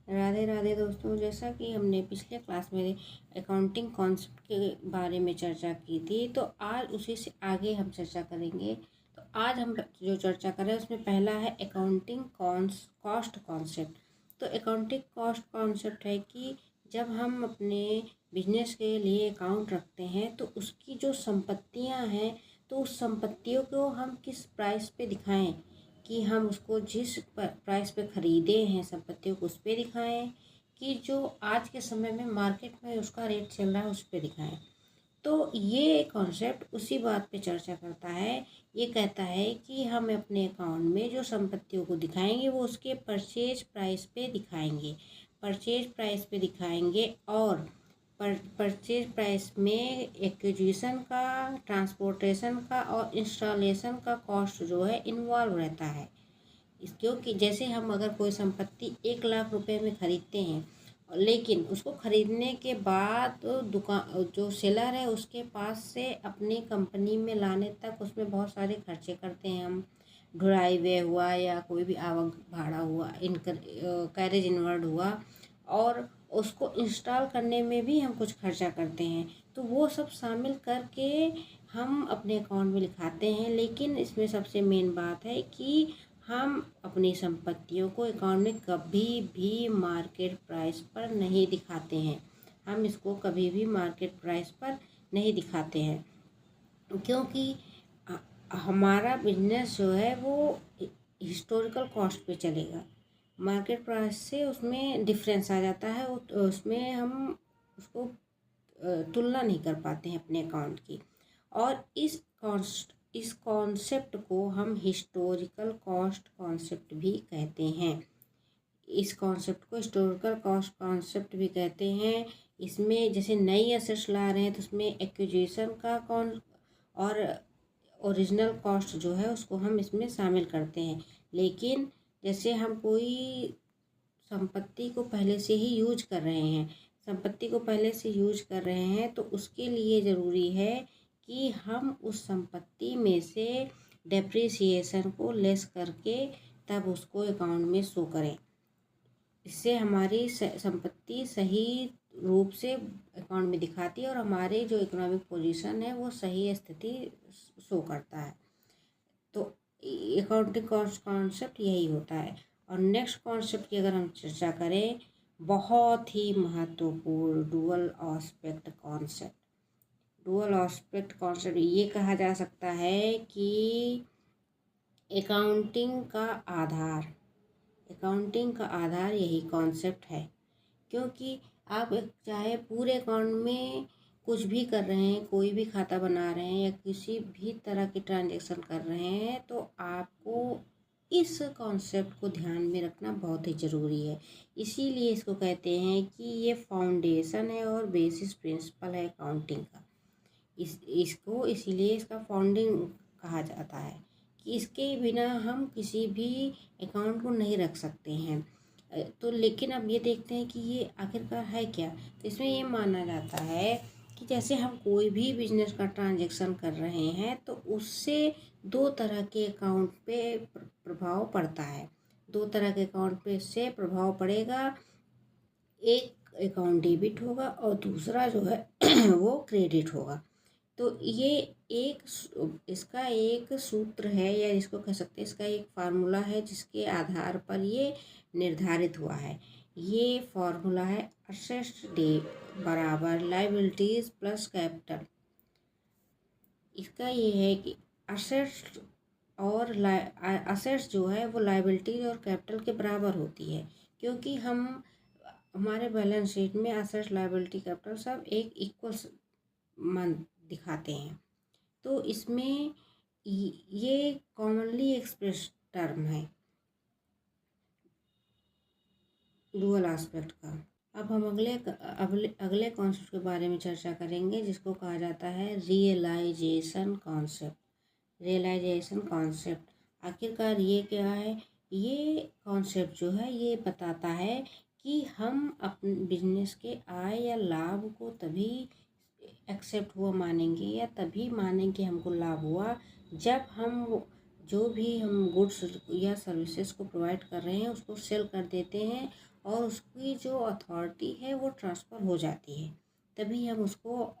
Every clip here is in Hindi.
राधे राधे दोस्तों, जैसा कि हमने पिछले क्लास में अकाउंटिंग कॉन्सेप्ट के बारे में चर्चा की थी, तो आज उसी से आगे हम चर्चा करेंगे। तो आज हम जो चर्चा कर रहे हैं उसमें पहला है अकाउंटिंग कॉस्ट कॉन्सेप्ट। तो अकाउंटिंग कॉस्ट कॉन्सेप्ट है कि जब हम अपने बिजनेस के लिए अकाउंट रखते हैं तो उसकी जो संपत्तियां हैं, तो उस संपत्तियों को हम किस प्राइस पे दिखाएं, कि हम उसको जिस प्राइस पे ख़रीदे हैं संपत्तियों को उस पर दिखाएं, कि जो आज के समय में मार्केट में उसका रेट चल रहा है उस पर दिखाएं। तो ये कॉन्सेप्ट उसी बात पे चर्चा करता है। ये कहता है कि हम अपने अकाउंट में जो संपत्तियों को दिखाएंगे वो उसके परचेज प्राइस पे दिखाएंगे, और परचेज प्राइस में एक्विजिशन का, ट्रांसपोर्टेशन का और इंस्टॉलेशन का कॉस्ट जो है इन्वॉल्व रहता है। क्योंकि जैसे हम अगर कोई संपत्ति 1 लाख रुपए में ख़रीदते हैं, लेकिन उसको ख़रीदने के बाद दुकान जो सेलर है उसके पास से अपनी कंपनी में लाने तक उसमें बहुत सारे खर्चे करते हैं हम। ढुलाई वे हुआ या कोई भी आवक भाड़ा हुआ, कैरेज इनवर्ड हुआ, और उसको इंस्टॉल करने में भी हम कुछ खर्चा करते हैं। तो वो सब शामिल करके हम अपने अकाउंट में लिखाते हैं। लेकिन इसमें सबसे मेन बात है कि हम अपनी संपत्तियों को अकाउंट में कभी भी मार्केट प्राइस पर नहीं दिखाते हैं। हम इसको कभी भी मार्केट प्राइस पर नहीं दिखाते हैं, क्योंकि हमारा बिजनेस जो है वो हिस्टोरिकल कॉस्ट पे चलेगा। मार्केट प्राइस से उसमें डिफरेंस आ जाता है, उसमें हम उसको तुलना नहीं कर पाते हैं अपने अकाउंट की। और इस कॉन्सेप्ट को हम हिस्टोरिकल कॉस्ट कॉन्सेप्ट भी कहते हैं। इस कॉन्सेप्ट को हिस्टोरिकल कॉस्ट कॉन्सेप्ट भी कहते हैं। इसमें जैसे नई एसेट्स ला रहे हैं तो उसमें एक्विजिशन का और ओरिजिनल कॉस्ट जो है उसको हम इसमें शामिल करते हैं। लेकिन जैसे हम कोई संपत्ति को पहले से ही यूज कर रहे हैं तो उसके लिए ज़रूरी है कि हम उस संपत्ति में से डेप्रिसिएशन को लेस करके तब उसको अकाउंट में शो करें। इससे हमारी संपत्ति सही रूप से अकाउंट में दिखाती है और हमारे जो इकोनॉमिक पोजीशन है वो सही स्थिति शो करता है। तो अकाउंटिंग कॉन्सेप्ट यही होता है। और नेक्स्ट कॉन्सेप्ट की अगर हम चर्चा करें, बहुत ही महत्वपूर्ण डुअल एस्पेक्ट कॉन्सेप्ट ये कहा जा सकता है कि अकाउंटिंग का आधार यही कॉन्सेप्ट है। क्योंकि आप चाहे पूरे अकाउंट में कुछ भी कर रहे हैं, कोई भी खाता बना रहे हैं या किसी भी तरह की ट्रांजैक्शन कर रहे हैं, तो आपको इस कॉन्सेप्ट को ध्यान में रखना बहुत ही ज़रूरी है। इसीलिए इसको कहते हैं कि ये फाउंडेशन है और बेसिस प्रिंसिपल है अकाउंटिंग का। इसको इसीलिए इसका फाउंडिंग कहा जाता है कि इसके बिना हम किसी भी अकाउंट को नहीं रख सकते हैं। तो लेकिन अब ये देखते हैं कि ये आखिरकार है क्या। तो इसमें ये माना जाता है कि जैसे हम कोई भी बिजनेस का ट्रांजैक्शन कर रहे हैं तो उससे 2 तरह के अकाउंट पे प्रभाव पड़ता है। 2 तरह के अकाउंट पे से प्रभाव पड़ेगा। एक अकाउंट डेबिट होगा और दूसरा जो है वो क्रेडिट होगा। तो ये इसका एक सूत्र है, या इसको कह सकते हैं इसका एक फार्मूला है जिसके आधार पर ये निर्धारित हुआ है। ये फार्मूला है असेट्स बराबर लायबिलिटीज प्लस कैपिटल। इसका ये है कि असेट्स जो है वो लायबिलिटीज और कैपिटल के बराबर होती है, क्योंकि हमारे बैलेंस शीट में असेट्स, लायबिलिटी, कैपिटल सब एक इक्वल मान दिखाते हैं। तो इसमें ये कॉमनली एक्सप्रेस टर्म है डुअल एस्पेक्ट का। अब हम अगले कॉन्सेप्ट के बारे में चर्चा करेंगे, जिसको कहा जाता है रियलाइजेशन कॉन्सेप्ट। आखिरकार ये क्या है? ये कॉन्सेप्ट जो है ये बताता है कि हम अपने बिजनेस के आय या लाभ को तभी एक्सेप्ट हुआ मानेंगे या तभी मानेंगे हमको लाभ हुआ जब हम जो भी हम गुड्स या सर्विसेज को प्रोवाइड कर रहे हैं उसको सेल कर देते हैं और उसकी जो अथॉरिटी है वो ट्रांसफ़र हो जाती है, तभी हम उसको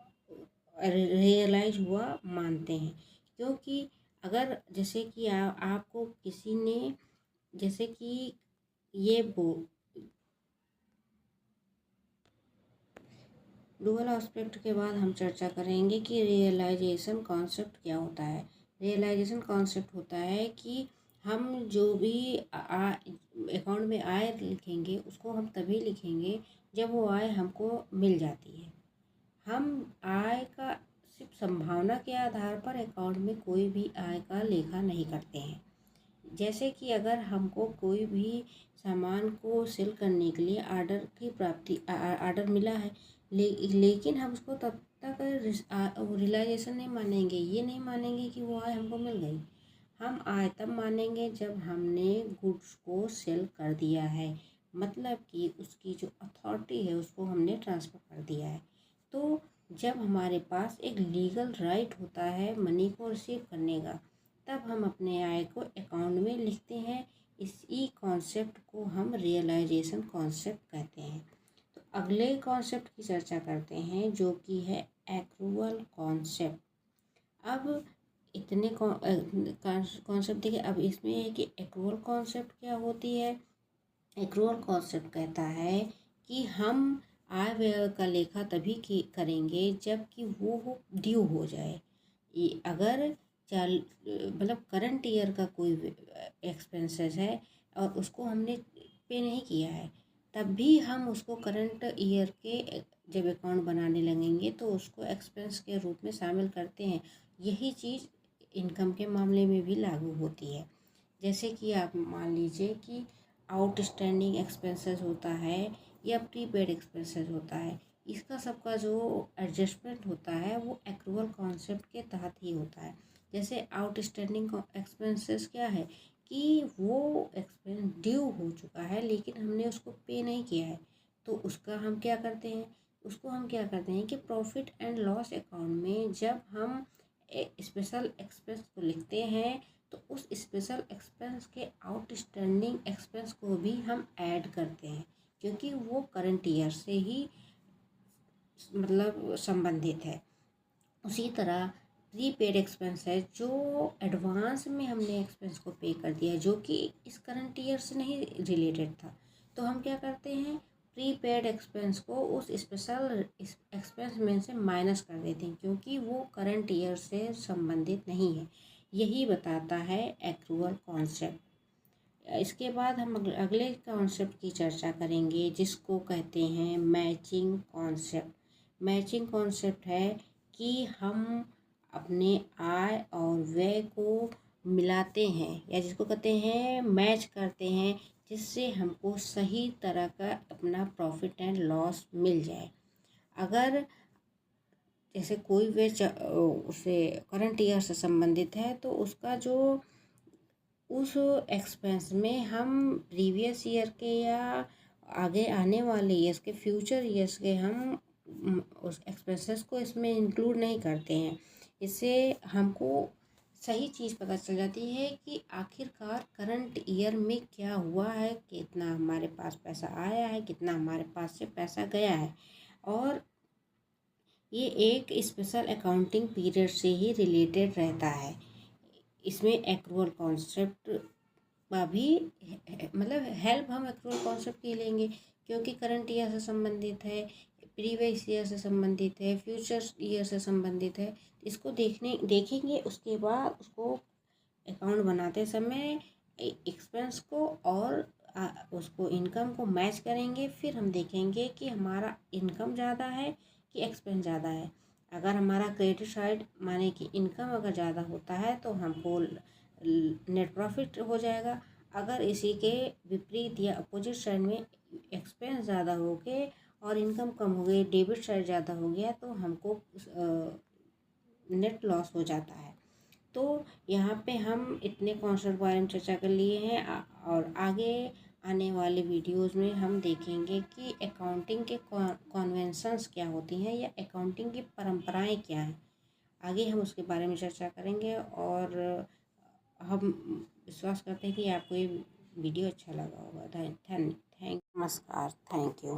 रियलाइज हुआ मानते हैं। क्योंकि अगर जैसे कि आपको किसी ने जैसे कि ये डुअल एस्पेक्ट के बाद हम चर्चा करेंगे कि रियलाइजेशन कॉन्सेप्ट क्या होता है। रियलाइजेशन कॉन्सेप्ट होता है कि हम जो भी अकाउंट में आय लिखेंगे उसको हम तभी लिखेंगे जब वो आय हमको मिल जाती है। हम आय का सिर्फ संभावना के आधार पर अकाउंट में कोई भी आय का लेखा नहीं करते हैं। जैसे कि अगर हमको कोई भी सामान को सेल करने के लिए आर्डर मिला है, लेकिन हम उसको तब तक रियलाइजेशन नहीं मानेंगे, ये नहीं मानेंगे कि वो आय हमको मिल गई। हम आय तब मानेंगे जब हमने गुड्स को सेल कर दिया है, मतलब कि उसकी जो अथॉरिटी है उसको हमने ट्रांसफ़र कर दिया है। तो जब हमारे पास एक लीगल राइट होता है मनी को रिसीव करने का, तब हम अपने आय को अकाउंट में लिखते हैं। इसी कॉन्सेप्ट को हम रियलाइजेशन कॉन्सेप्ट कहते हैं। तो अगले कॉन्सेप्ट की चर्चा करते हैं जो कि है एक्रूअल कॉन्सेप्ट। अब इतने कॉन्सेप्ट देखिए, अब इसमें है कि एक्रूअल कॉन्सेप्ट क्या होती है। एक्रूअल कॉन्सेप्ट कहता है कि हम आय व्यय का लेखा तभी करेंगे जब कि वो ड्यू हो जाए। अगर मतलब करंट ईयर का कोई एक्सपेंसेस है और उसको हमने पे नहीं किया है, तब भी हम उसको करंट ईयर के जब अकाउंट बनाने लगेंगे तो उसको एक्सपेंस के रूप में शामिल करते हैं। यही चीज़ इनकम के मामले में भी लागू होती है। जैसे कि आप मान लीजिए कि आउटस्टैंडिंग एक्सपेंसेस होता है या प्रीपेड एक्सपेंसेस होता है, इसका सबका जो एडजस्टमेंट होता है वो एक्रूअल कॉन्सेप्ट के तहत ही होता है। जैसे आउटस्टैंडिंग एक्सपेंसेस क्या है कि वो एक्सपेंस ड्यू हो चुका है लेकिन हमने उसको पे नहीं किया है, तो उसका हम क्या करते हैं, उसको हम क्या करते हैं कि प्रॉफिट एंड लॉस अकाउंट में जब हम स्पेशल एक्सपेंस को लिखते हैं तो उस स्पेशल एक्सपेंस के आउटस्टैंडिंग एक्सपेंस को भी हम ऐड करते हैं, क्योंकि वो करंट ईयर से ही मतलब संबंधित है। उसी तरह प्रीपेड एक्सपेंस है जो एडवांस में हमने एक्सपेंस को पे कर दिया जो कि इस करंट ईयर से नहीं रिलेटेड था, तो हम क्या करते हैं, प्रीपेड एक्सपेंस को उस स्पेशल एक्सपेंस में से माइनस कर देते हैं क्योंकि वो करंट ईयर से संबंधित नहीं है। यही बताता है एक्रूअल कॉन्सेप्ट। इसके बाद हम अगले कॉन्सेप्ट की चर्चा करेंगे जिसको कहते हैं मैचिंग कॉन्सेप्ट। मैचिंग कॉन्सेप्ट है कि हम अपने आय और व्यय को मिलाते हैं या जिसको कहते हैं मैच करते हैं, जिससे हमको सही तरह का अपना प्रॉफिट एंड लॉस मिल जाए। अगर जैसे कोई व्यय उसे करंट ईयर से संबंधित है तो उसका जो उस एक्सपेंस में हम प्रीवियस ईयर के या आगे आने वाले ईयर्स के फ्यूचर ईयर्स के हम उस एक्सपेंसेस को इसमें इंक्लूड नहीं करते हैं। इससे हमको सही चीज़ पता चल जाती है कि आखिरकार करंट ईयर में क्या हुआ है, कितना हमारे पास पैसा आया है, कितना हमारे पास से पैसा गया है। और ये एक स्पेशल अकाउंटिंग पीरियड से ही रिलेटेड रहता है। इसमें एक्रूअल कॉन्सेप्ट का भी मतलब हेल्प हम एक्रूअल कॉन्सेप्ट की लेंगे क्योंकि करंट ईयर से संबंधित है, प्रीवियस ईयर से संबंधित है, फ्यूचर ईयर से संबंधित है। इसको देखेंगे, उसके बाद उसको अकाउंट बनाते समय एक्सपेंस को और उसको इनकम को मैच करेंगे। फिर हम देखेंगे कि हमारा इनकम ज़्यादा है कि एक्सपेंस ज़्यादा है। अगर हमारा क्रेडिट साइड माने कि इनकम अगर ज़्यादा होता है तो हमको नेट प्रॉफिट हो जाएगा। अगर इसी के विपरीत या अपोजिट साइड में एक्सपेंस ज़्यादा हो गए और इनकम कम हो गई, डेबिट साइड ज़्यादा हो गया, तो हमको नेट लॉस हो जाता है। तो यहाँ पे हम इतने कॉन्सेप्ट के बारे में चर्चा कर लिए हैं और आगे आने वाले वीडियोस में हम देखेंगे कि अकाउंटिंग के कॉन्वेंशंस क्या होती हैं या अकाउंटिंग की परंपराएं क्या हैं। आगे हम उसके बारे में चर्चा करेंगे और हम विश्वास करते हैं कि आपको ये वीडियो अच्छा लगा होगा। थैंक नमस्कार, थैंक यू।